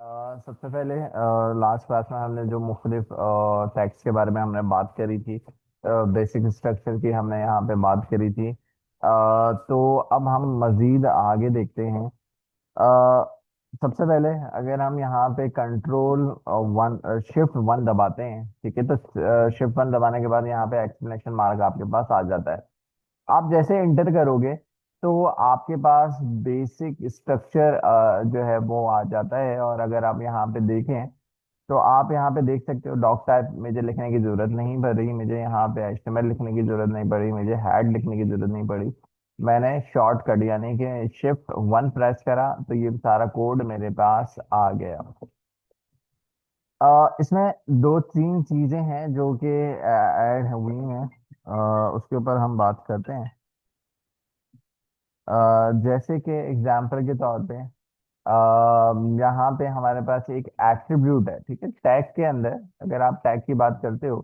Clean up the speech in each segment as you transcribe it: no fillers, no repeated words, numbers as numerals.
सबसे पहले last class में हमने जो मुख्तलिफ टैक्स के बारे में हमने बात करी थी। बेसिक स्ट्रक्चर की हमने यहाँ पे बात करी थी। तो अब हम मज़ीद आगे देखते हैं। सबसे पहले अगर हम यहाँ पे कंट्रोल वन शिफ्ट वन दबाते हैं, ठीक है, तो शिफ्ट वन दबाने के बाद यहाँ पे एक्सप्लेनेशन मार्क आपके पास आ जाता है। आप जैसे इंटर करोगे तो आपके पास बेसिक स्ट्रक्चर जो है वो आ जाता है। और अगर आप यहाँ पे देखें तो आप यहाँ पे देख सकते हो डॉक टाइप मुझे लिखने की जरूरत नहीं पड़ी, मुझे यहाँ पे एचटीएमएल लिखने की जरूरत नहीं पड़ी, मुझे हेड लिखने की जरूरत नहीं पड़ी। मैंने शॉर्टकट यानी कि शिफ्ट वन प्रेस करा तो ये सारा कोड मेरे पास आ गया। इसमें दो तीन चीजें हैं जो कि ऐड हुई हैं। उसके ऊपर हम बात करते हैं। जैसे कि एग्जाम्पल के तौर पे यहाँ पे हमारे पास एक एट्रीब्यूट है, ठीक है, टैग के अंदर। अगर आप टैग की बात करते हो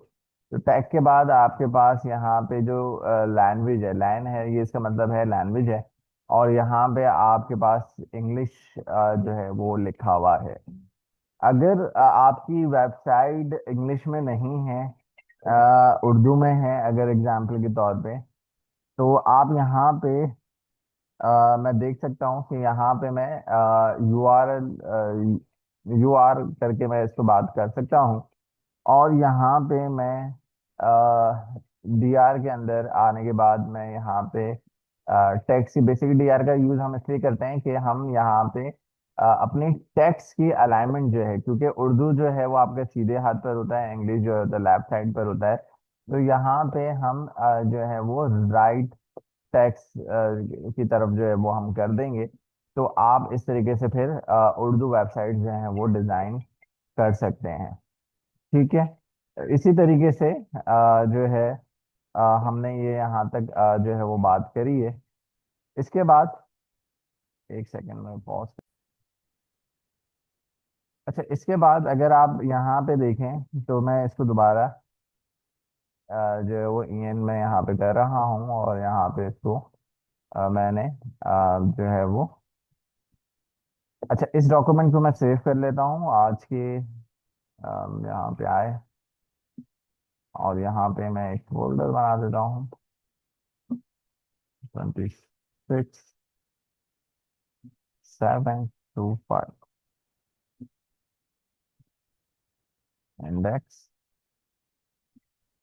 तो टैग के बाद आपके पास यहाँ पे जो लैंग्वेज है, लैन है, ये इसका मतलब है लैंग्वेज है। और यहाँ पे आपके पास इंग्लिश जो है वो लिखा हुआ है। अगर आपकी वेबसाइट इंग्लिश में नहीं है, उर्दू में है, अगर एग्जाम्पल के तौर पे, तो आप यहाँ पे मैं देख सकता हूँ कि यहाँ पे मैं यू आर करके मैं इसको बात कर सकता हूँ। और यहाँ पे मैं डी आर के अंदर आने के बाद मैं यहाँ पे टेक्स्ट की, बेसिक डी आर का यूज हम इसलिए करते हैं कि हम यहाँ पे अपनी टेक्स्ट की अलाइनमेंट जो है, क्योंकि उर्दू जो है वो आपके सीधे हाथ पर होता है, इंग्लिश जो है तो लेफ्ट साइड पर होता है। तो यहाँ पे हम जो है वो राइट टैक्स की तरफ जो है वो हम कर देंगे। तो आप इस तरीके से फिर उर्दू वेबसाइट जो है वो डिज़ाइन कर सकते हैं। ठीक है, इसी तरीके से जो है हमने ये यहाँ तक जो है वो बात करी है। इसके बाद एक सेकंड में पॉज। अच्छा, इसके बाद अगर आप यहाँ पे देखें तो मैं इसको दोबारा जो है वो ईएन में यहाँ पे कर रहा हूँ और यहाँ पे इसको मैंने जो है वो, अच्छा, इस डॉक्यूमेंट को मैं सेव कर लेता हूँ आज के। यहाँ पे आए और यहाँ पे मैं एक फोल्डर बना देता हूँ। 26 725 इंडेक्स।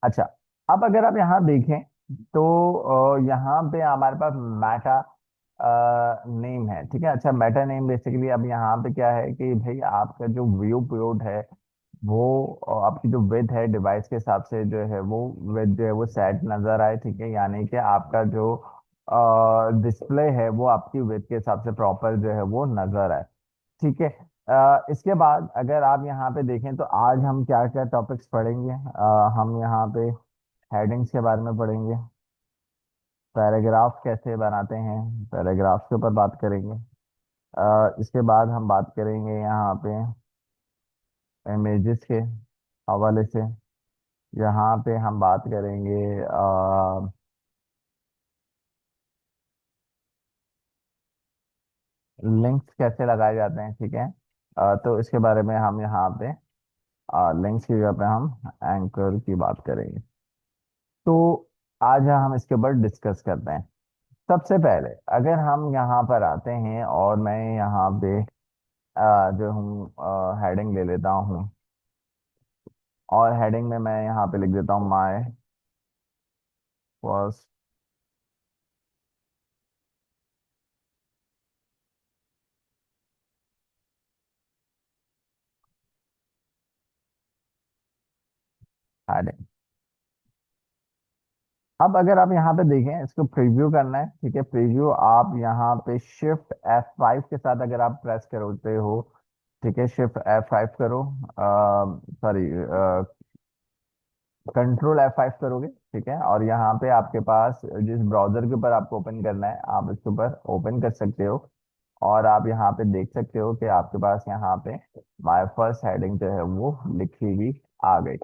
अच्छा, अब अगर आप यहाँ देखें तो यहाँ पे हमारे पास मेटा नेम है, ठीक है। अच्छा, मेटा नेम बेसिकली अब यहाँ पे क्या है कि भाई आपका जो व्यू पोर्ट है वो आपकी जो विड्थ है डिवाइस के हिसाब से जो है वो विड्थ जो है वो सेट नजर आए, ठीक है, यानी कि आपका जो डिस्प्ले है वो आपकी विड्थ के हिसाब से प्रॉपर जो है वो नजर आए। ठीक है। इसके बाद अगर आप यहाँ पे देखें तो आज हम क्या क्या टॉपिक्स पढ़ेंगे। हम यहाँ पे हेडिंग्स के बारे में पढ़ेंगे, पैराग्राफ कैसे बनाते हैं, पैराग्राफ के ऊपर बात करेंगे। इसके बाद हम बात करेंगे यहाँ पे इमेजेस के हवाले से। यहाँ पे हम बात करेंगे लिंक्स कैसे लगाए जाते हैं, ठीक है। तो इसके बारे में हम यहाँ पे लिंक्स की जगह पे हम एंकर की बात करेंगे। तो आज हम इसके ऊपर डिस्कस करते हैं। सबसे पहले अगर हम यहाँ पर आते हैं और मैं यहाँ पे जो हूँ हेडिंग ले लेता हूँ और हेडिंग में मैं यहाँ पे लिख देता हूँ माय फर्स्ट हेडिंग। अब अगर आप यहाँ पे देखें, इसको प्रीव्यू करना है, ठीक है। प्रीव्यू आप यहाँ पे शिफ्ट F5 के साथ अगर आप प्रेस करते हो, ठीक है, शिफ्ट F5 करो, सॉरी, कंट्रोल F5 करोगे, ठीक है। और यहाँ पे आपके पास जिस ब्राउजर के ऊपर आपको ओपन करना है आप इसके ऊपर ओपन कर सकते हो। और आप यहाँ पे देख सकते हो कि आपके पास यहाँ पे माय फर्स्ट हेडिंग जो है वो लिखी हुई आ गई।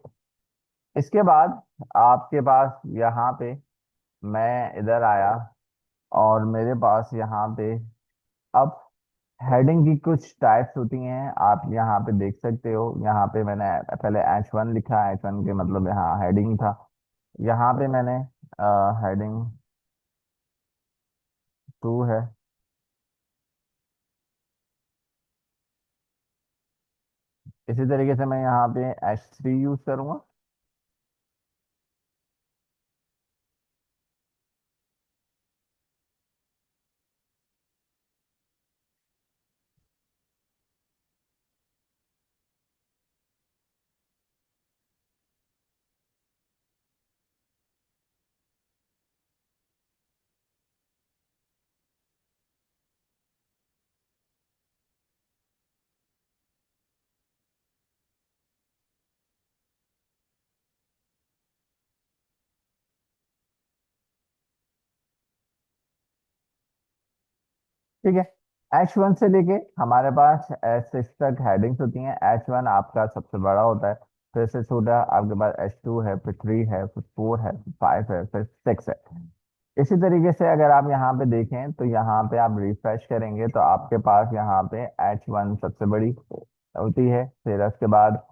इसके बाद आपके पास यहाँ पे मैं इधर आया और मेरे पास यहाँ पे अब हेडिंग की कुछ टाइप्स होती हैं, आप यहाँ पे देख सकते हो। यहाँ पे मैंने पहले H1 लिखा, H1 के मतलब यहाँ हेडिंग था। यहाँ पे मैंने हेडिंग 2 है। इसी तरीके से मैं यहाँ पे H3 यूज करूंगा। ठीक है। H1 से लेके हमारे पास H6 तक हेडिंग्स होती हैं। H1 आपका सबसे बड़ा होता है, फिर से छोटा आपके पास H2 है, फिर 3 है, फिर 4 है, फिर 5 है, फिर 6 है। इसी तरीके से अगर आप यहाँ पे देखें तो यहाँ पे आप रिफ्रेश करेंगे तो आपके पास यहाँ पे H1 सबसे बड़ी होती है। फिर उसके बाद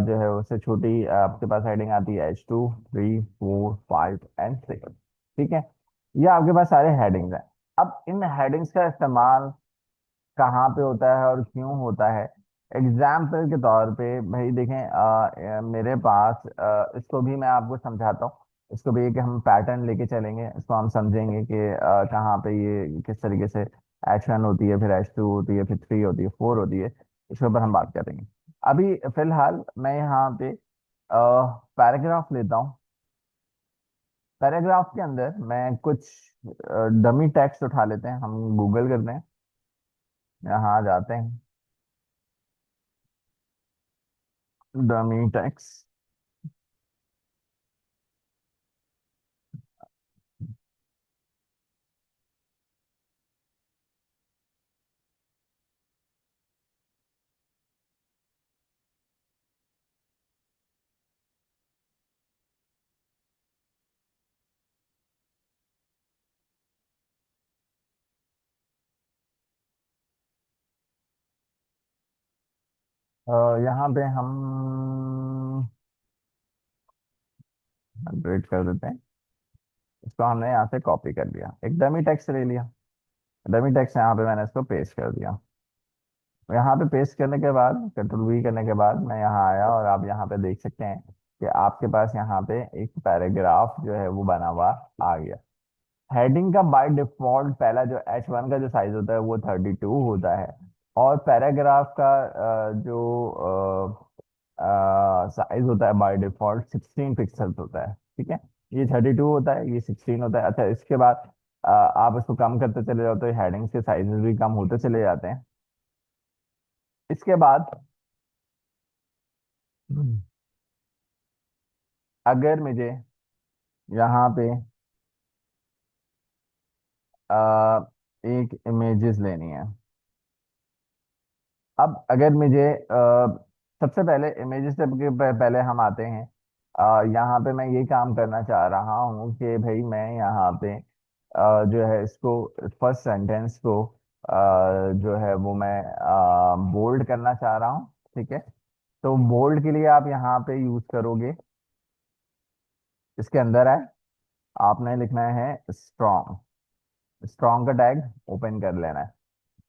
जो है उससे छोटी आपके पास हेडिंग आती है H2, 3, 4, 5 एंड 6। ठीक है। ये आपके पास सारे हेडिंग्स हैं। अब इन हेडिंग्स का इस्तेमाल कहाँ पे होता है और क्यों होता है? एग्जाम्पल के तौर पे भाई देखें, मेरे पास इसको भी मैं आपको समझाता हूँ। इसको भी एक हम पैटर्न लेके चलेंगे, इसको हम समझेंगे कि कहाँ पे ये किस तरीके से H1 होती है, फिर H2 होती है, फिर 3 होती है, 4 होती है। इसके ऊपर हम बात करेंगे। अभी फिलहाल मैं यहाँ पे पैराग्राफ लेता हूँ। पैराग्राफ के अंदर मैं कुछ डमी टेक्स्ट उठा लेते हैं, हम गूगल करते हैं, यहाँ आ जाते हैं। Dummy text. यहाँ पे हम 100 कर देते हैं। इसको हमने यहाँ से कॉपी कर लिया, एक डमी टेक्स्ट ले लिया। डमी टेक्स्ट यहाँ पे मैंने इसको पेस्ट कर दिया। यहाँ पे पेस्ट करने के बाद Ctrl+V करने के बाद मैं यहाँ आया और आप यहाँ पे देख सकते हैं कि आपके पास यहाँ पे एक पैराग्राफ जो है वो बना हुआ आ गया। हेडिंग का बाय डिफॉल्ट पहला जो H1 का जो साइज होता है वो 32 होता है। और पैराग्राफ का जो साइज होता है बाय डिफॉल्ट 16 पिक्सल्स होता है। ठीक है। ये 32 होता है, ये 16 होता है। अच्छा, इसके बाद आप इसको कम करते चले जाओ तो हेडिंग्स के साइजेस भी कम होते चले जाते हैं। इसके बाद अगर मुझे यहाँ पे एक इमेजेस लेनी है। अब अगर मुझे सबसे पहले इमेजेस से पहले हम आते हैं। यहाँ पे मैं ये काम करना चाह रहा हूँ कि भाई मैं यहाँ पे जो है इसको फर्स्ट सेंटेंस को जो है वो मैं बोल्ड करना चाह रहा हूँ। ठीक है। तो बोल्ड के लिए आप यहाँ पे यूज करोगे, इसके अंदर है, आपने लिखना है स्ट्रॉन्ग। स्ट्रॉन्ग का टैग ओपन कर लेना है,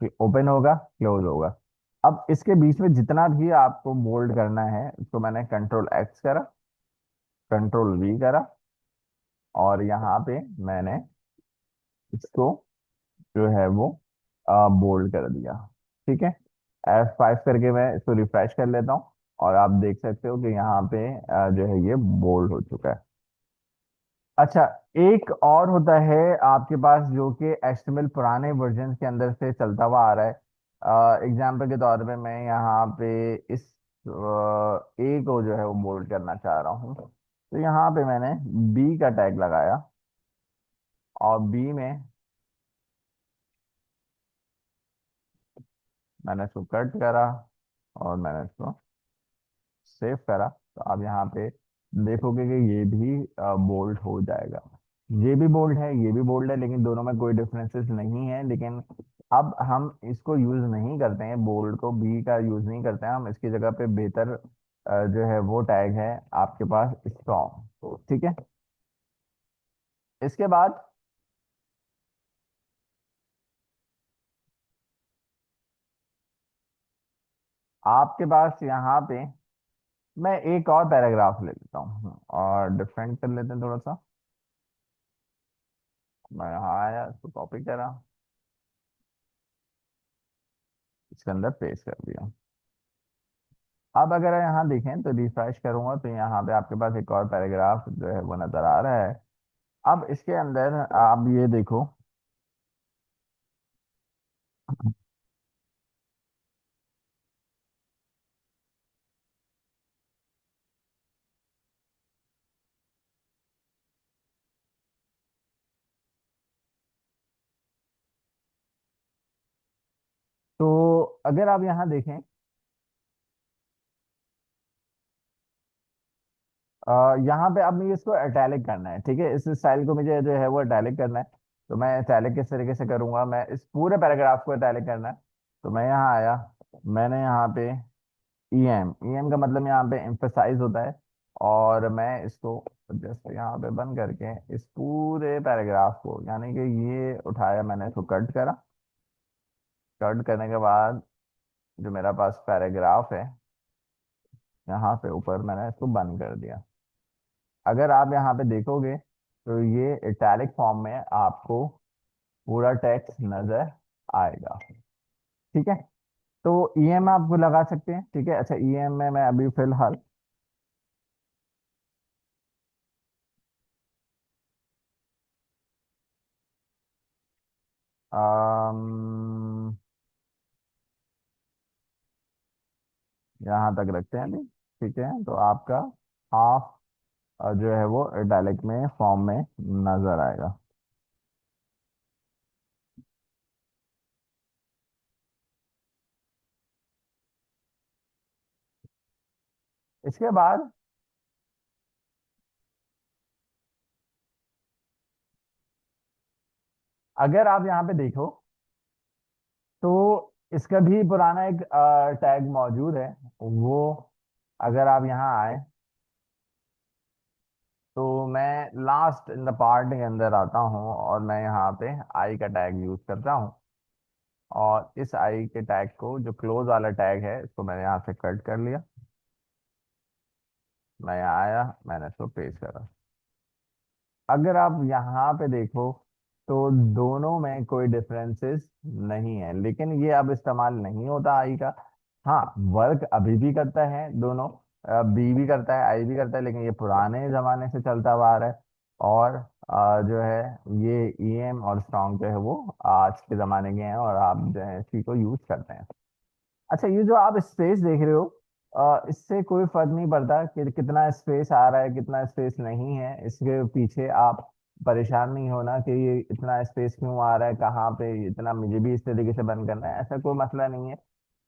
फिर ओपन होगा, क्लोज होगा। अब इसके बीच में जितना भी आपको बोल्ड करना है उसको मैंने Ctrl+X करा, Ctrl+V करा, और यहाँ पे मैंने इसको जो है वो बोल्ड कर दिया। ठीक है। F5 करके मैं इसको रिफ्रेश कर लेता हूँ और आप देख सकते हो कि यहाँ पे जो है ये बोल्ड हो चुका है। अच्छा, एक और होता है आपके पास जो कि HTML पुराने वर्जन के अंदर से चलता हुआ आ रहा है। एग्जाम्पल के तौर पे मैं यहाँ पे इस ए को जो है वो बोल्ड करना चाह रहा हूँ। तो यहाँ पे मैंने बी का टैग लगाया और बी में मैंने इसको कट करा और मैंने इसको सेव करा। तो आप यहाँ पे देखोगे कि ये भी बोल्ड हो जाएगा। ये भी बोल्ड है, ये भी बोल्ड है, लेकिन दोनों में कोई डिफरेंसेस नहीं है। लेकिन अब हम इसको यूज नहीं करते हैं, बोल्ड को बी का यूज नहीं करते हैं, हम इसकी जगह पे बेहतर जो है वो टैग है आपके पास स्ट्रॉन्ग, तो ठीक है। इसके बाद आपके पास यहाँ पे मैं एक और पैराग्राफ ले लेता हूँ और डिफरेंट कर लेते हैं थोड़ा सा। मैं यहाँ आया, इसको कॉपी करा, इसके अंदर पेस्ट कर दिया। अब अगर यहाँ देखें तो रिफ्रेश करूंगा तो यहाँ पे आपके पास एक और पैराग्राफ जो है वो नजर आ रहा है। अब इसके अंदर आप ये देखो। तो अगर आप यहाँ देखें, यहाँ पे अब मुझे इसको इटैलिक करना है, ठीक है, इस स्टाइल को मुझे जो है वो इटैलिक करना है। तो मैं इटैलिक किस तरीके से करूंगा, मैं इस पूरे पैराग्राफ को इटैलिक करना है। तो मैं यहाँ आया, मैंने यहाँ पे ईएम, ईएम का मतलब यहाँ पे एम्फेसाइज होता है, और मैं इसको जैसे यहाँ पे बंद करके इस पूरे पैराग्राफ को, यानी कि ये उठाया, मैंने इसको कट करा। कट करने के बाद जो मेरा पास पैराग्राफ है, यहाँ पे ऊपर मैंने इसको बंद कर दिया। अगर आप यहाँ पे देखोगे तो ये इटैलिक फॉर्म में आपको पूरा टेक्स्ट नजर आएगा, ठीक है। तो ईएम आप लगा सकते हैं, ठीक है। अच्छा, ईएम में मैं अभी फिलहाल यहाँ तक रखते हैं अभी, ठीक है। तो आपका हाफ जो है वो इटैलिक में फॉर्म में नजर आएगा। इसके बाद अगर आप यहाँ पे देखो तो इसका भी पुराना एक टैग मौजूद है। वो अगर आप यहाँ आए तो मैं लास्ट इन द पार्ट के अंदर आता हूँ और मैं यहाँ पे आई का टैग यूज करता हूँ। और इस आई के टैग को, जो क्लोज वाला टैग है, इसको मैंने यहाँ से कट कर लिया। मैं यहाँ आया, मैंने इसको पेस्ट करा। अगर आप यहाँ पे देखो तो दोनों में कोई डिफरेंसेस नहीं है, लेकिन ये अब इस्तेमाल नहीं होता आई का। हाँ, वर्क अभी भी करता है दोनों, बी भी करता है, आई भी करता है, लेकिन ये पुराने जमाने से चलता हुआ आ रहा है। और जो है ये ईएम और स्ट्रॉन्ग जो है वो आज के जमाने के हैं, और आप जो है इसी को यूज करते हैं। अच्छा, ये जो आप स्पेस देख रहे हो, इससे कोई फर्क नहीं पड़ता कि कितना स्पेस आ रहा है कितना स्पेस नहीं है, इसके पीछे आप परेशान नहीं होना कि ये इतना स्पेस क्यों आ रहा है, कहाँ पे इतना, मुझे भी इस तरीके से बंद करना है, ऐसा कोई मसला नहीं है।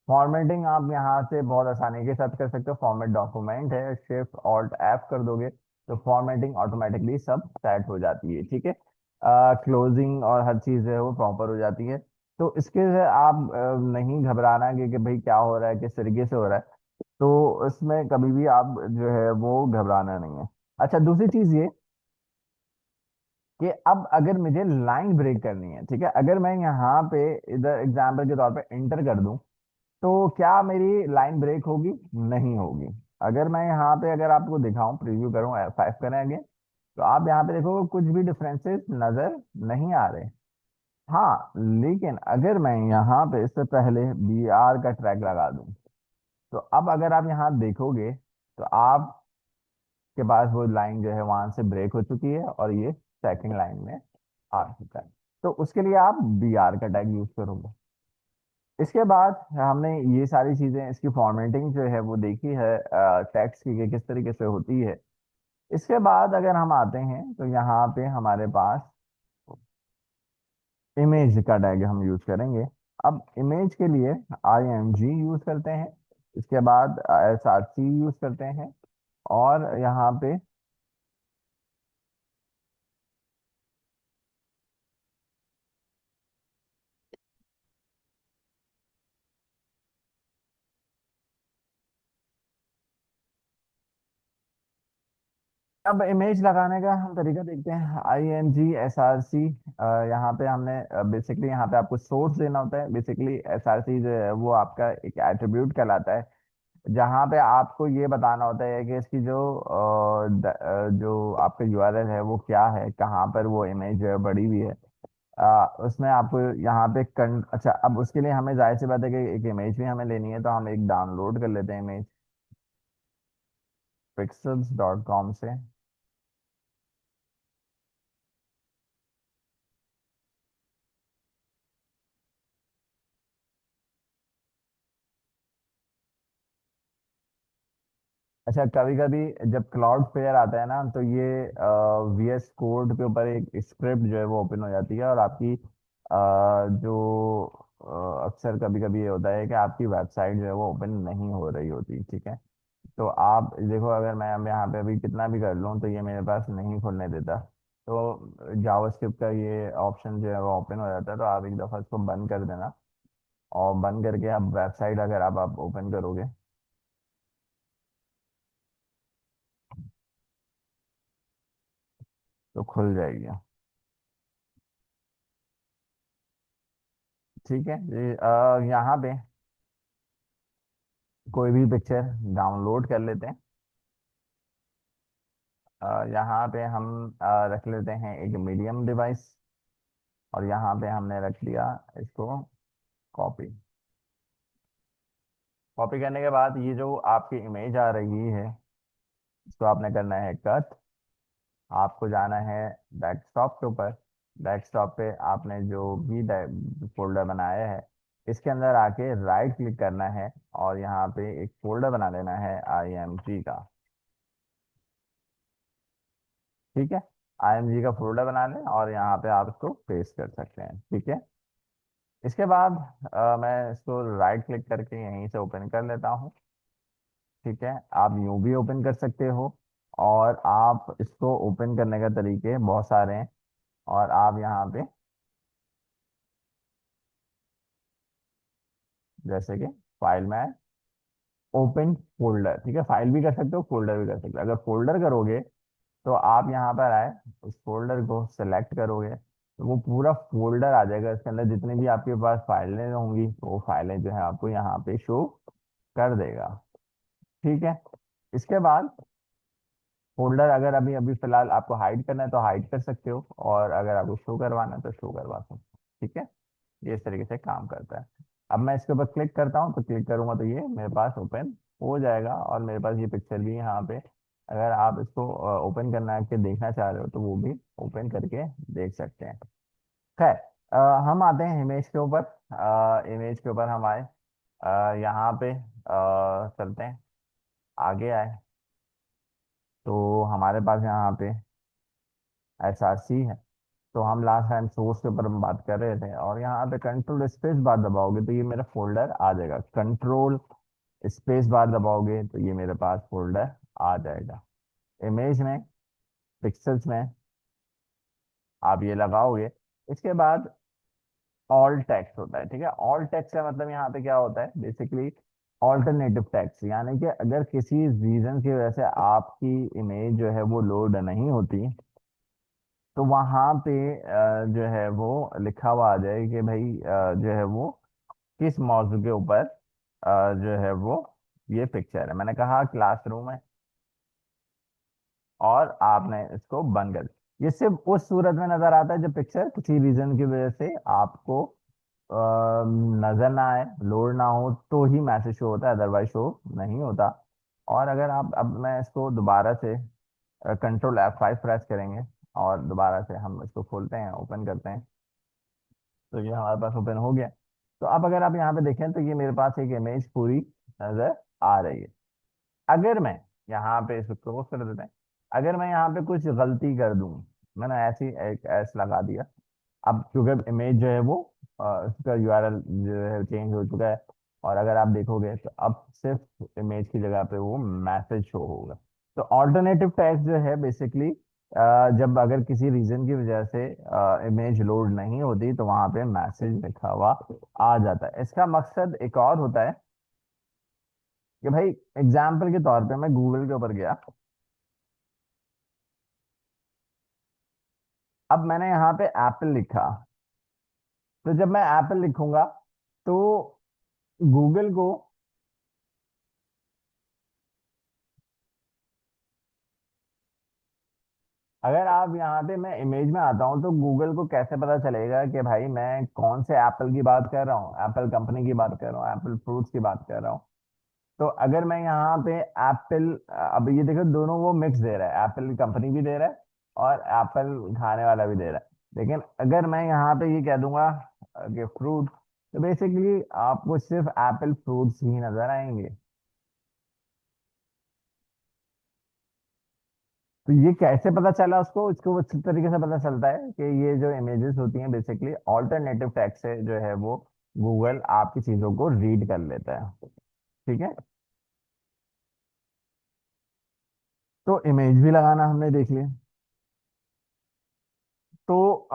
फॉर्मेटिंग आप यहाँ से बहुत आसानी के साथ कर सकते हो। फॉर्मेट डॉक्यूमेंट है, शिफ्ट ऑल्ट एफ कर दोगे तो फॉर्मेटिंग ऑटोमेटिकली सब सेट हो जाती है, ठीक है। क्लोजिंग और हर चीज़ है वो प्रॉपर हो जाती है। तो इसके से आप नहीं घबराना कि भाई क्या हो रहा है, किस तरीके से हो रहा है। तो इसमें कभी भी आप जो है वो घबराना नहीं है। अच्छा, दूसरी चीज़ ये कि अब अगर मुझे लाइन ब्रेक करनी है, ठीक है, अगर मैं यहाँ पे इधर एग्जाम्पल के तौर पे इंटर कर दूं तो क्या मेरी लाइन ब्रेक होगी? नहीं होगी। अगर मैं यहाँ पे अगर आपको दिखाऊं, प्रीव्यू करूं, F5 करें आगे, तो आप यहाँ पे देखो कुछ भी डिफरेंसेस नजर नहीं आ रहे। हाँ, लेकिन अगर मैं यहाँ पे इससे पहले BR का ट्रैक लगा दूं तो अब अगर आप यहाँ देखोगे तो आपके पास वो लाइन जो है वहां से ब्रेक हो चुकी है और ये सेकंड लाइन में आ चुका है। तो उसके लिए आप BR का टैग यूज करोगे। इसके बाद हमने ये सारी चीजें, इसकी फॉर्मेटिंग जो है वो देखी है टेक्स्ट की कि किस तरीके से होती है। इसके बाद अगर हम आते हैं तो यहाँ पे हमारे पास इमेज का टैग हम यूज करेंगे। अब इमेज के लिए IMG यूज करते हैं, इसके बाद SRC यूज करते हैं, और यहाँ पे अब इमेज लगाने का हम तरीका देखते हैं, IMG SRC। यहाँ पे हमने बेसिकली यहाँ पे आपको सोर्स देना होता है। बेसिकली SRC जो है वो आपका एक एट्रीब्यूट कहलाता है, जहाँ पे आपको ये बताना होता है कि इसकी जो आपका URL है वो क्या है, कहाँ पर वो इमेज जो है बड़ी हुई है। उसमें आपको यहाँ पे अच्छा, अब उसके लिए हमें जाहिर सी बात है कि एक इमेज भी हमें लेनी है, तो हम एक डाउनलोड कर लेते हैं इमेज pixels.com से। अच्छा, कभी कभी जब क्लाउड फेयर आता है ना, तो ये VS कोड के ऊपर एक स्क्रिप्ट जो है वो ओपन हो जाती है, और आपकी जो अक्सर कभी कभी ये होता है कि आपकी वेबसाइट जो है वो ओपन नहीं हो रही होती, ठीक है। तो आप देखो, अगर मैं अब यहाँ पे अभी कितना भी कर लूँ तो ये मेरे पास नहीं खुलने देता। तो जावास्क्रिप्ट का ये ऑप्शन जो है वो ओपन हो जाता है, तो आप एक दफ़ा इसको बंद कर देना। और बंद करके आप वेबसाइट अगर आप ओपन करोगे तो खुल जाएगी। ठीक है जी, यहाँ पे कोई भी पिक्चर डाउनलोड कर लेते हैं। यहाँ पे हम रख लेते हैं एक मीडियम डिवाइस, और यहाँ पे हमने रख दिया इसको कॉपी। कॉपी करने के बाद ये जो आपकी इमेज आ रही है, इसको आपने करना है कट। आपको जाना है डेस्कटॉप के ऊपर। डेस्कटॉप पे आपने जो भी फोल्डर बनाया है, इसके अंदर आके राइट क्लिक करना है, और यहाँ पे एक फोल्डर बना लेना है IMG का। ठीक है, IMG का फोल्डर बना लें, और यहाँ पे आप इसको पेस्ट कर सकते हैं। ठीक है, इसके बाद मैं इसको राइट क्लिक करके यहीं से ओपन कर लेता हूँ। ठीक है, आप यूं भी ओपन कर सकते हो, और आप इसको ओपन करने का तरीके बहुत सारे हैं। और आप यहाँ पे जैसे कि फाइल में ओपन फोल्डर, ठीक है, फाइल भी कर सकते हो, फोल्डर भी कर सकते हो। अगर फोल्डर करोगे तो आप यहाँ पर आए, उस फोल्डर को सेलेक्ट करोगे, तो वो पूरा फोल्डर आ जाएगा। इसके अंदर जितनी भी आपके पास फाइलें होंगी, तो वो फाइलें जो है आपको यहाँ पे शो कर देगा। ठीक है, इसके बाद फोल्डर अगर अभी अभी फिलहाल आपको हाइड करना है तो हाइड कर सकते हो, और अगर आपको शो करवाना है तो शो करवा सकते हो। ठीक है, ये इस तरीके से काम करता है। अब मैं इसके ऊपर क्लिक करता हूँ, तो क्लिक करूंगा तो ये मेरे पास ओपन हो जाएगा, और मेरे पास ये पिक्चर भी यहाँ पे, अगर आप इसको ओपन करना के देखना चाह रहे हो तो वो भी ओपन करके देख सकते हैं। खैर, हम आते हैं इमेज के ऊपर। इमेज के ऊपर हम आए, यहाँ पे चलते हैं, आगे आए, तो हमारे पास यहाँ पे SRC है। तो हम लास्ट टाइम सोर्स के ऊपर हम बात कर रहे थे, और यहाँ पे कंट्रोल स्पेस बार दबाओगे तो ये मेरा फोल्डर आ जाएगा। कंट्रोल स्पेस बार दबाओगे तो ये मेरे पास फोल्डर आ जाएगा। इमेज में, पिक्सेल्स में आप ये लगाओगे। इसके बाद ऑल टेक्स्ट होता है। ठीक है, ऑल टेक्स्ट का मतलब यहाँ पे क्या होता है, बेसिकली ऑल्टरनेटिव टेक्स्ट, यानी कि अगर किसी रीजन की वजह से आपकी इमेज जो है वो लोड नहीं होती, तो वहां पे जो है वो लिखा हुआ आ जाए कि भाई जो है वो किस मौजू के ऊपर जो है वो ये पिक्चर है। मैंने कहा क्लासरूम है, और आपने इसको बंद कर दिया। ये सिर्फ उस सूरत में नजर आता है जब पिक्चर किसी रीजन की वजह से आपको अ, नजर ना आए, लोड ना हो, तो ही मैसेज शो होता है, अदरवाइज शो नहीं होता। और अगर आप, अब मैं इसको दोबारा से कंट्रोल F5 प्रेस करेंगे, और दोबारा से हम इसको खोलते हैं, ओपन करते हैं, तो ये हमारे पास ओपन हो गया। तो अब अगर आप यहाँ पे देखें तो ये मेरे पास एक इमेज पूरी नजर आ रही है। अगर मैं यहाँ पे इसको क्लोज कर देते हैं, अगर मैं यहाँ पे कुछ गलती कर दूं, मैंने ऐसी एक एस लगा दिया, अब क्योंकि इमेज जो है वो उसका URL जो है चेंज हो चुका है, और अगर आप देखोगे तो अब सिर्फ इमेज की जगह पे वो मैसेज शो होगा। तो ऑल्टरनेटिव टेक्स्ट जो है बेसिकली, जब अगर किसी रीजन की वजह से इमेज लोड नहीं होती, तो वहां पे मैसेज लिखा हुआ आ जाता है। इसका मकसद एक और होता है कि भाई, एग्जाम्पल के तौर पे मैं गूगल के ऊपर गया, अब मैंने यहाँ पे एप्पल लिखा, तो जब मैं एप्पल लिखूंगा तो गूगल को, अगर आप यहाँ पे, मैं इमेज में आता हूँ, तो गूगल को कैसे पता चलेगा कि भाई मैं कौन से एप्पल की बात कर रहा हूँ, एप्पल कंपनी की बात कर रहा हूँ, एप्पल फ्रूट्स की बात कर रहा हूँ। तो अगर मैं यहाँ पे एप्पल, अब ये देखो दोनों वो मिक्स दे रहा है, एप्पल कंपनी भी दे रहा है और एप्पल खाने वाला भी दे रहा है। लेकिन अगर मैं यहाँ पे ये कह दूंगा कि फ्रूट, तो बेसिकली आपको सिर्फ एप्पल फ्रूट्स ही नजर आएंगे। तो ये कैसे पता चला उसको, इसको वो इस तरीके से पता चलता है कि ये जो इमेजेस होती हैं बेसिकली ऑल्टरनेटिव टेक्स्ट से जो है वो गूगल आपकी चीजों को रीड कर लेता है। ठीक है, तो इमेज भी लगाना हमने देख लिया। तो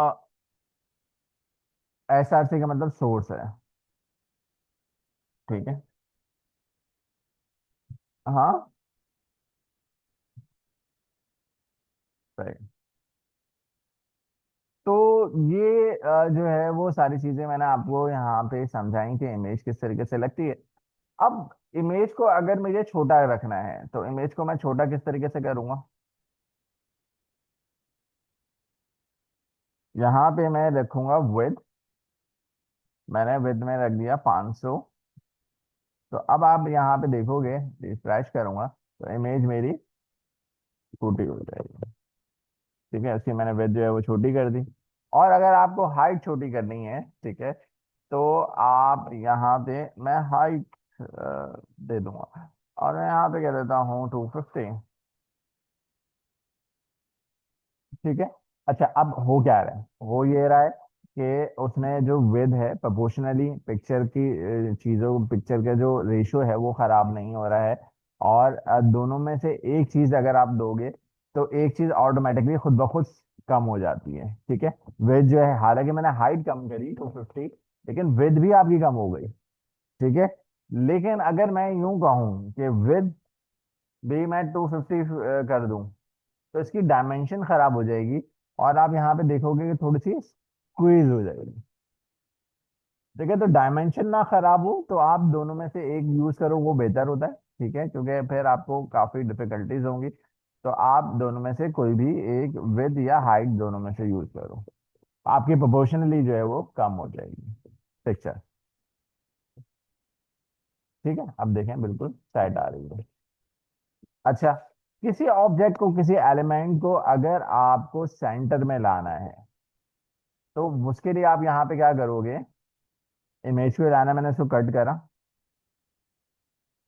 SRC का मतलब सोर्स है। ठीक है। हाँ, सही। तो ये जो है वो सारी चीजें मैंने आपको यहाँ पे समझाई कि इमेज किस तरीके से लगती है। अब इमेज को अगर मुझे छोटा रखना है तो इमेज को मैं छोटा किस तरीके से करूंगा। यहाँ पे मैं रखूंगा विद, मैंने विद में रख दिया 500। तो अब आप यहाँ पे देखोगे, रिफ्रेश करूंगा तो इमेज मेरी छोटी हो जाएगी। ठीक है, इसकी मैंने विद जो है वो छोटी कर दी। और अगर आपको हाइट छोटी करनी है, ठीक है, तो आप यहाँ पे, मैं हाइट दे दूंगा और मैं यहाँ पे कह देता हूँ 250। ठीक है। अच्छा, अब हो क्या रहा है, हो ये रहा है कि उसने जो विद है प्रोपोर्शनली पिक्चर की चीजों, पिक्चर का जो रेशियो है वो खराब नहीं हो रहा है। और दोनों में से एक चीज अगर आप दोगे तो एक चीज ऑटोमेटिकली खुद ब खुद कम हो जाती है। ठीक है, विद जो है, हालांकि मैंने हाइट कम करी 250, लेकिन विद भी आपकी कम हो गई। ठीक है, लेकिन अगर मैं यूं कहूं कि विद भी मैं 250 कर दूं, तो इसकी डायमेंशन खराब हो जाएगी और आप यहाँ पे देखोगे कि थोड़ी सी स्क्वीज हो जाएगी। ठीक है, तो डायमेंशन ना खराब हो तो आप दोनों में से एक यूज करो, वो बेहतर होता है। ठीक है, क्योंकि फिर आपको काफी डिफिकल्टीज होंगी। तो आप दोनों में से कोई भी एक, विद या हाइट, दोनों में से यूज करो, आपकी प्रोपोर्शनली जो है वो कम हो जाएगी पिक्चर। ठीक है, अब देखें बिल्कुल साइड आ रही है। अच्छा, किसी ऑब्जेक्ट को, किसी एलिमेंट को अगर आपको सेंटर में लाना है तो उसके लिए आप यहाँ पे क्या करोगे, इमेज को लाना, मैंने उसको कट करा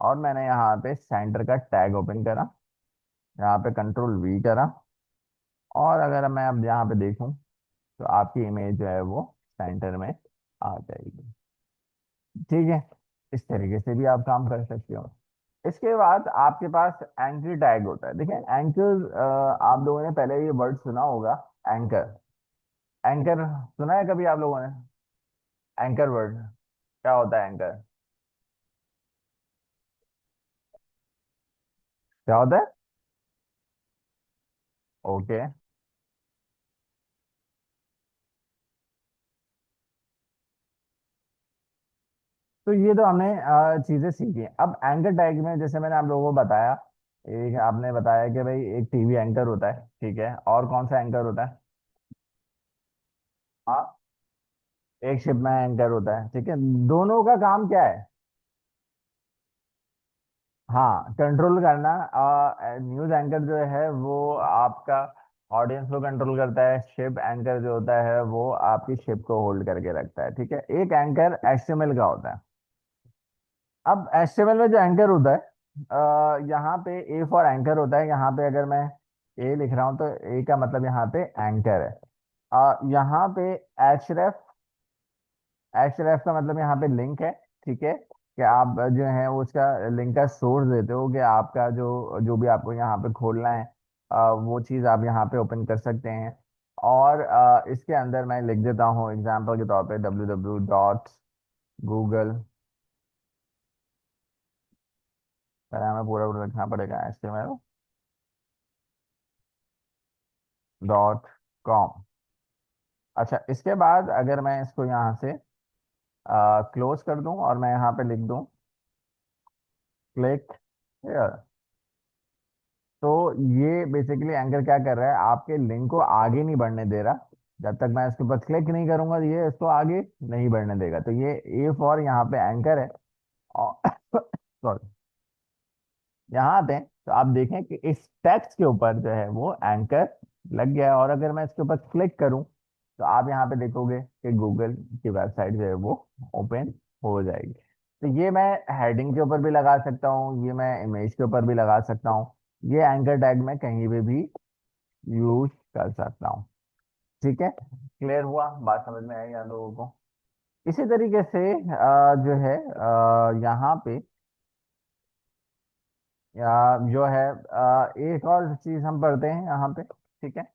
और मैंने यहाँ पे सेंटर का टैग ओपन करा, यहाँ पे कंट्रोल V करा, और अगर मैं अब यहाँ पे देखूं तो आपकी इमेज जो है वो सेंटर में आ जाएगी। ठीक है, इस तरीके से भी आप काम कर सकते हो। इसके बाद आपके पास एंकर टैग होता है। देखिए एंकर, आप लोगों ने पहले ये वर्ड सुना होगा, एंकर। एंकर सुना है कभी आप लोगों ने, एंकर वर्ड क्या होता है, एंकर क्या होता है? ओके, तो ये तो हमने चीजें सीखी हैं। अब एंकर टैग में जैसे मैंने आप लोगों को बताया, एक आपने बताया कि भाई एक टीवी एंकर होता है, ठीक है, और कौन सा एंकर होता है? हाँ, एक शिप में एंकर होता है। ठीक है, दोनों का काम क्या है? हाँ, कंट्रोल करना। न्यूज एंकर जो है वो आपका ऑडियंस को कंट्रोल करता है, शिप एंकर जो होता है वो आपकी शिप को होल्ड करके रखता है। ठीक है, एक एंकर HTML का होता है। अब HTML में जो एंकर होता है, यहाँ पे A फॉर एंकर होता है। यहाँ पे अगर मैं A लिख रहा हूँ तो A का मतलब यहाँ पे एंकर है। यहाँ पे href, href का मतलब यहाँ पे लिंक है। ठीक है, कि आप जो है वो उसका लिंक का सोर्स देते हो कि आपका जो जो भी आपको यहाँ पे खोलना है, वो चीज़ आप यहाँ पे ओपन कर सकते हैं। और इसके अंदर मैं लिख देता हूँ एग्जाम्पल के तौर पे www.google, पहले हमें पूरा पूरा लिखना पड़ेगा, HTML.com। अच्छा, इसके बाद अगर मैं इसको यहाँ से क्लोज कर दूं और मैं यहाँ पे लिख दूं क्लिक, तो ये बेसिकली एंकर क्या कर रहा है, आपके लिंक को आगे नहीं बढ़ने दे रहा। जब तक मैं इसके ऊपर क्लिक नहीं करूंगा ये इसको आगे नहीं बढ़ने देगा। तो ये ए फॉर यहाँ पे एंकर है। और सॉरी, यहाँ आते हैं तो आप देखें कि इस टेक्स्ट के ऊपर जो है वो एंकर लग गया है। और अगर मैं इसके ऊपर क्लिक करूं तो आप यहाँ पे देखोगे कि गूगल की वेबसाइट जो है वो ओपन हो जाएगी। तो ये मैं हेडिंग के ऊपर भी लगा सकता हूँ, ये मैं इमेज के ऊपर भी लगा सकता हूँ, ये एंकर टैग मैं कहीं पे भी यूज कर सकता हूँ। ठीक है, क्लियर हुआ, बात समझ में आई आप लोगों को? इसी तरीके से जो है यहाँ पे जो है एक और चीज हम पढ़ते हैं यहाँ पे। ठीक है,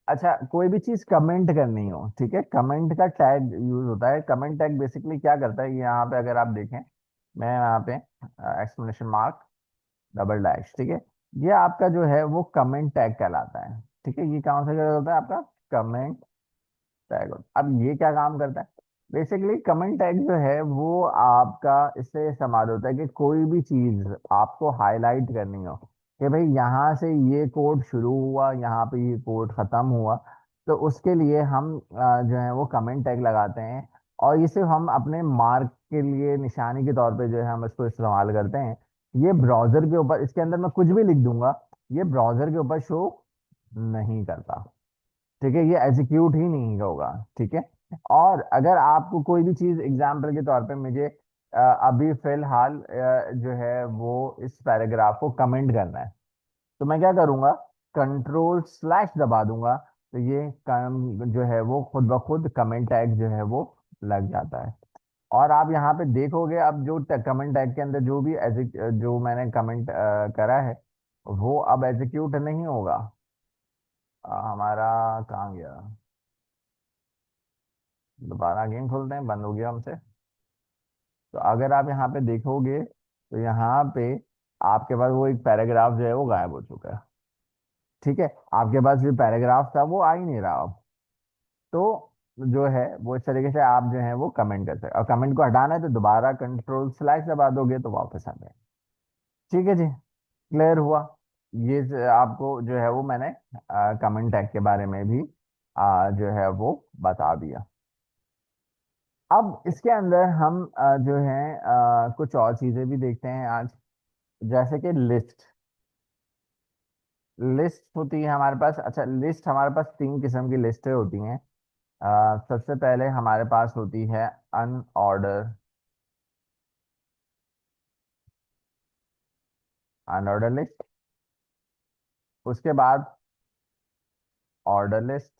अच्छा कोई भी चीज कमेंट करनी हो, ठीक है, कमेंट का टैग यूज होता है। कमेंट टैग बेसिकली क्या करता है, ये यहाँ पे अगर आप देखें, मैं यहाँ पे एक्सक्लेमेशन मार्क डबल डैश, ठीक है, ये आपका जो है वो कमेंट टैग कहलाता है। ठीक है, ये कौन सा जगह होता है आपका, कमेंट टैग। अब ये क्या काम करता है, बेसिकली कमेंट टैग जो है वो आपका इससे इस्तेमाल होता है कि कोई भी चीज आपको हाईलाइट करनी हो कि भाई यहाँ से ये कोड शुरू हुआ, यहाँ पे ये कोड खत्म हुआ, तो उसके लिए हम जो है वो कमेंट टैग लगाते हैं। और ये सिर्फ हम अपने मार्क के लिए निशानी के तौर पे जो है हम इसको इस्तेमाल करते हैं। ये ब्राउजर के ऊपर, इसके अंदर मैं कुछ भी लिख दूंगा, ये ब्राउजर के ऊपर शो नहीं करता। ठीक है, ये एग्जीक्यूट ही नहीं होगा। ठीक है, और अगर आपको कोई भी चीज एग्जाम्पल के तौर पे मुझे अभी फिलहाल जो है वो इस पैराग्राफ को कमेंट करना है, तो मैं क्या करूंगा, कंट्रोल स्लैश दबा दूंगा, तो ये जो है वो खुद ब खुद कमेंट टैग जो है वो लग जाता है। और आप यहाँ पे देखोगे अब जो कमेंट टैग के अंदर जो भी जो मैंने कमेंट करा है वो अब एग्जीक्यूट नहीं होगा। हमारा कहाँ गया, दोबारा गेम खोलते हैं, बंद हो गया हमसे। तो अगर आप यहाँ पे देखोगे तो यहाँ पे आपके पास वो एक पैराग्राफ जो है वो गायब हो चुका है। ठीक है, आपके पास जो पैराग्राफ था वो आ ही नहीं रहा अब। तो जो है वो इस तरीके से आप जो है वो कमेंट कर सकते, और कमेंट को हटाना है तो दोबारा कंट्रोल स्लैश दबा दोगे तो वापस आ जाए। ठीक है जी, क्लियर हुआ? ये आपको जो है वो मैंने कमेंट टैग के बारे में भी जो है वो बता दिया। अब इसके अंदर हम जो है कुछ और चीजें भी देखते हैं आज, जैसे कि लिस्ट। लिस्ट होती है हमारे पास, अच्छा लिस्ट हमारे पास तीन किस्म की लिस्टें होती हैं। सबसे पहले हमारे पास होती है अनऑर्डर, अनऑर्डर लिस्ट। उसके बाद ऑर्डर लिस्ट।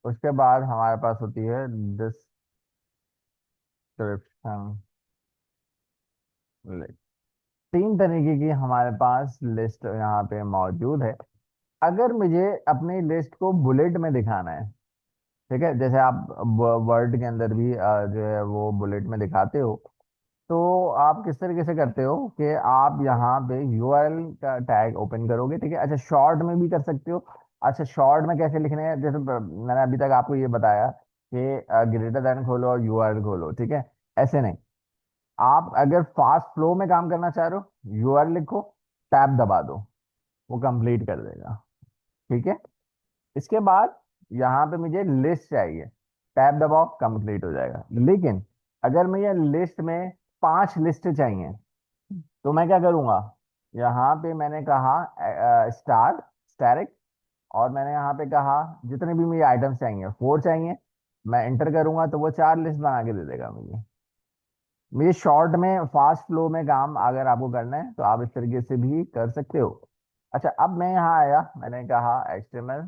उसके बाद हमारे पास होती है डिस्क्रिप्शन लिस्ट। तीन तरीके की हमारे पास लिस्ट यहाँ पे मौजूद है। अगर मुझे अपनी लिस्ट को बुलेट में दिखाना है, ठीक है, जैसे आप वर्ड के अंदर भी जो है वो बुलेट में दिखाते हो, तो आप किस तरीके से करते हो कि आप यहाँ पे यूआरएल का टैग ओपन करोगे, ठीक है। अच्छा, शॉर्ट में भी कर सकते हो। अच्छा, शॉर्ट में कैसे लिखने हैं, जैसे मैंने अभी तक आपको ये बताया कि ग्रेटर देन खोलो और यूआरएल खोलो, ठीक है, ऐसे नहीं। आप अगर फास्ट फ्लो में काम करना चाह रहे हो, यूआरएल लिखो, टैब दबा दो, वो कंप्लीट कर देगा। ठीक है, इसके बाद यहाँ पे मुझे लिस्ट चाहिए, टैब दबाओ, कंप्लीट हो जाएगा। लेकिन अगर मुझे लिस्ट में 5 लिस्ट चाहिए तो मैं क्या करूँगा, यहाँ पे मैंने कहा स्टार स्टैरिक, और मैंने यहाँ पे कहा जितने भी मुझे आइटम्स चाहिए 4 चाहिए, मैं इंटर करूंगा तो वो 4 लिस्ट बना के दे देगा मुझे। मुझे शॉर्ट में फास्ट फ्लो में काम अगर आपको करना है तो आप इस तरीके से भी कर सकते हो। अच्छा, अब मैं यहाँ आया, मैंने कहा HTML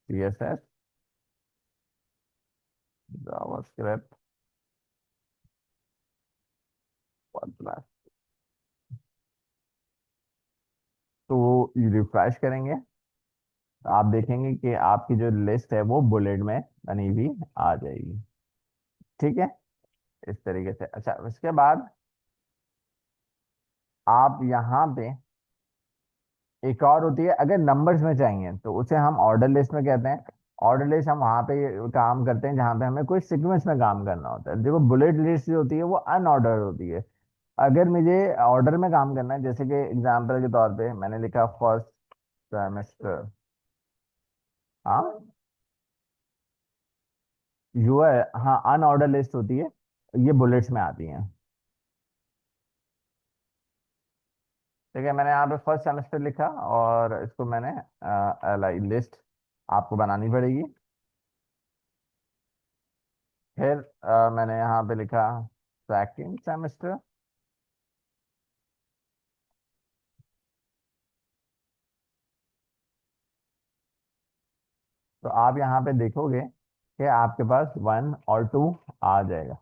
CSS जावास्क्रिप्ट वर्डप्रेस, तो रिफ्रेश करेंगे तो आप देखेंगे कि आपकी जो लिस्ट है वो बुलेट में बनी हुई आ जाएगी। ठीक है, इस तरीके से। अच्छा, उसके बाद आप यहाँ पे एक और होती है, अगर नंबर्स में चाहिए तो उसे हम ऑर्डर लिस्ट में कहते हैं। ऑर्डर लिस्ट हम वहाँ पे काम करते हैं जहाँ पे हमें कोई सीक्वेंस में काम करना होता है। देखो, बुलेट लिस्ट जो होती है वो अनऑर्डर होती है। अगर मुझे ऑर्डर में काम करना है, जैसे कि एग्जांपल के तौर पे मैंने लिखा फर्स्ट सेमेस्टर। हाँ, यूआर, हाँ, अनऑर्डर लिस्ट होती है, ये बुलेट्स में आती हैं। ठीक है, मैंने यहाँ पे फर्स्ट सेमेस्टर लिखा और इसको मैंने एल लिस्ट आपको बनानी पड़ेगी। फिर मैंने यहाँ पे लिखा सेकंड सेमेस्टर। तो आप यहाँ पे देखोगे कि आपके पास 1 और 2 आ जाएगा।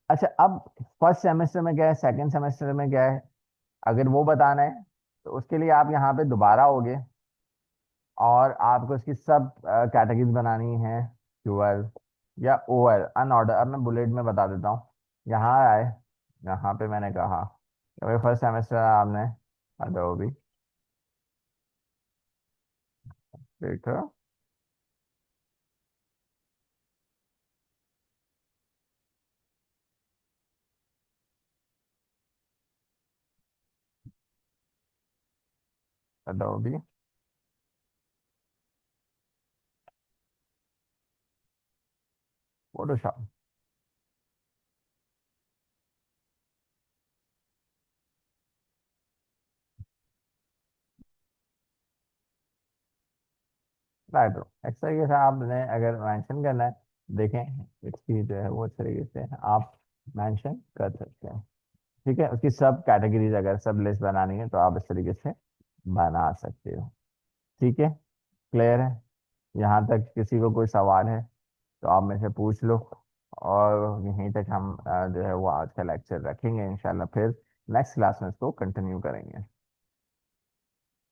अच्छा, अब फर्स्ट सेमेस्टर में क्या है, सेकंड सेमेस्टर में क्या है, अगर वो बताना है तो उसके लिए आप यहाँ पे दोबारा आओगे और आपको इसकी सब कैटेगरीज बनानी है, क्यूएल या ओएल, अनऑर्डर। अब मैं बुलेट में बता देता हूँ। यहाँ आए, यहाँ पे मैंने कहा फर्स्ट सेमेस्टर आपने अडोबी देखा, अडोबी फोटोशॉप। राइट, इस तरीके से आपने अगर मेंशन करना है, देखें इसकी जो है वो इस तरीके से आप मेंशन कर सकते हैं। ठीक है, उसकी सब कैटेगरीज अगर सब लिस्ट बनानी है तो आप इस तरीके से बना सकते हो। ठीक है, क्लियर है? यहाँ तक किसी को कोई सवाल है तो आप मेरे से पूछ लो। और यहीं तक हम जो है वो आज का लेक्चर रखेंगे, इंशाल्लाह फिर नेक्स्ट क्लास में इसको कंटिन्यू करेंगे।